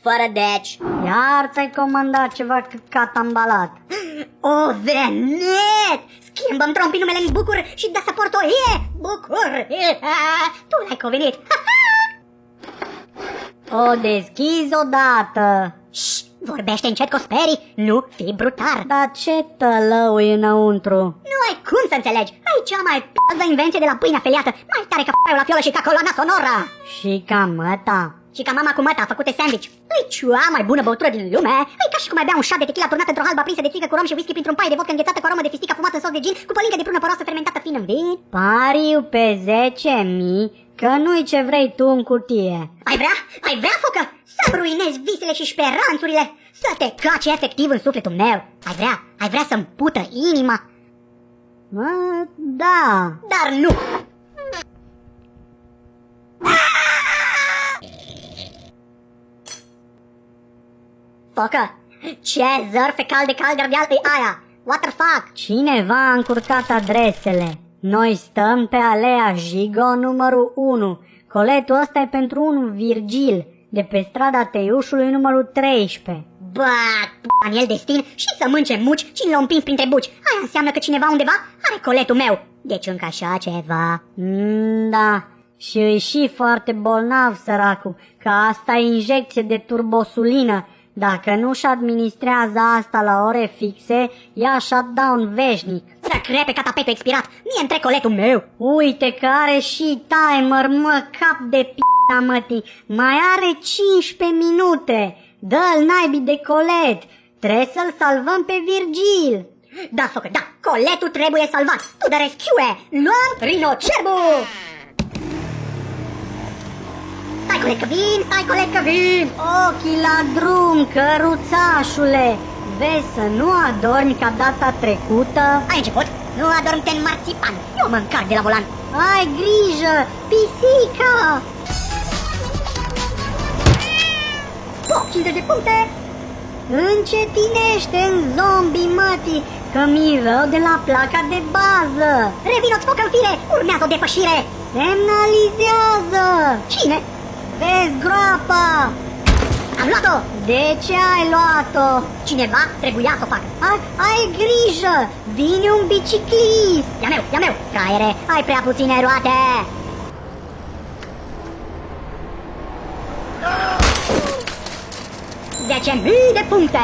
fără deci. Iar ți-ai comandat ceva căcat ambalat. O, venet! Schimbă-mi trompii numele în Bucur și dă să port o e! Bucur! Tu l-ai convenit! O deschizi odată. Șșt, vorbește încet cu sperii, nu fi brutar. Dar ce tălăui înăuntru? Nu ai cum să înțelegi. Ai cea mai p***ă invenție de la pâinea feliată. Mai tare ca p***ul la fiolă și ca coloana sonoră. Și ca măta. Și ca mama cu măta făcute sandwich. E cea mai bună băutură din lume. E ca și cum ai bea un șat de tequila turnat într-o halbă aprinsă de țuică cu rom și whisky printr-un pai de vodcă înghețată cu aromă de fistic afumat în sos de gin, cu pălincă de prună păroasă fermentată fin în vin. Pariu pe 10.000 că nu-i ce vrei tu în cutie. Ai vrea? Ai vrea, focă? Să-mi ruinezi visele și speranțurile? Să te caci efectiv în sufletul meu? Ai vrea? Ai vrea să-mi pută inima? Da. Dar nu! Focă, ce zăr fecal de calgardial e aia? What the fuck? Cineva a încurcat adresele. Noi stăm pe alea Jigo numărul 1. Coletul ăsta e pentru unul Virgil, de pe strada Teiușului numărul 13. Bă, în el destin și să mânce muci cine l-a împins printre buci. Aia înseamnă că cineva undeva are coletul meu. Deci încă așa ceva. Da, și îi și foarte bolnav săracul, că asta e injecție de turbosulină. Dacă nu-și administrează asta la ore fixe, ia shutdown veșnic. Să crepe ca tapetul expirat, mie între coletul meu. Uite că are și timer, mă, cap de p***a mătii. Mai are 15 minute. Dă-l naibii de colet. Trebuie să-l salvăm pe Virgil. Da, focă, da, coletul trebuie salvat. Tu de rescue, luăm rinocerbu. Stai, colet, că vin, stai, colet, că vin. Ochii la drum, căruțașule. Vezi să nu adormi ca data trecută. Ai început? Nu adorm-te în marțipan, eu mă încarc de la volan. Ai grijă, pisica! 50 de puncte. Încetinește în zombie, mătii, că mi-i rău de la placa de bază. Revino-ți focă în fire, urmează o depășire. Semnalizează! Cine? Vezi groapa! Am luat-o! De ce ai luat-o? Cineva trebuia să o facă. Ai grijă! Vine un biciclist! E-a meu! Fraiere, ai prea puține roate! $10.000 de puncte!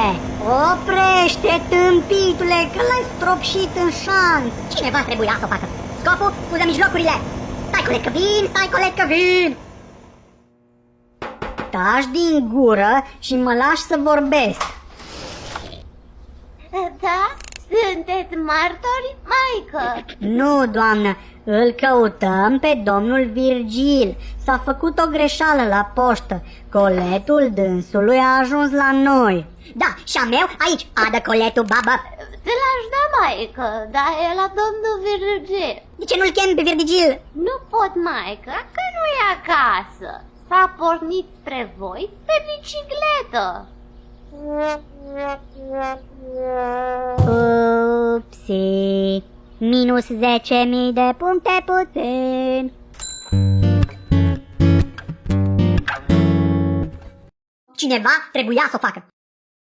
Oprește, tâmpitule, că l-ai stropșit în șanț! Cineva trebuia să o facă. Scopul, uză mijlocurile! Stai, colet, că vin! Stai, colet, că vin! Taci din gură și mă lași să vorbesc. Da? Sunteți martori, maică? Nu, doamnă, îl căutăm pe domnul Virgil. S-a făcut o greșeală la poștă. Coletul dânsului a ajuns la noi. Da, și a meu aici, adă coletul, babă. Te l-aș da, maică, dar e la domnul Virgil. De ce nu-l chem pe Virgil? Nu pot, maică, că nu e acasă. S-a pornit spre voi pe bicicletă. Upsi, minus 10.000 de puncte puțin. Cineva trebuia să o facă.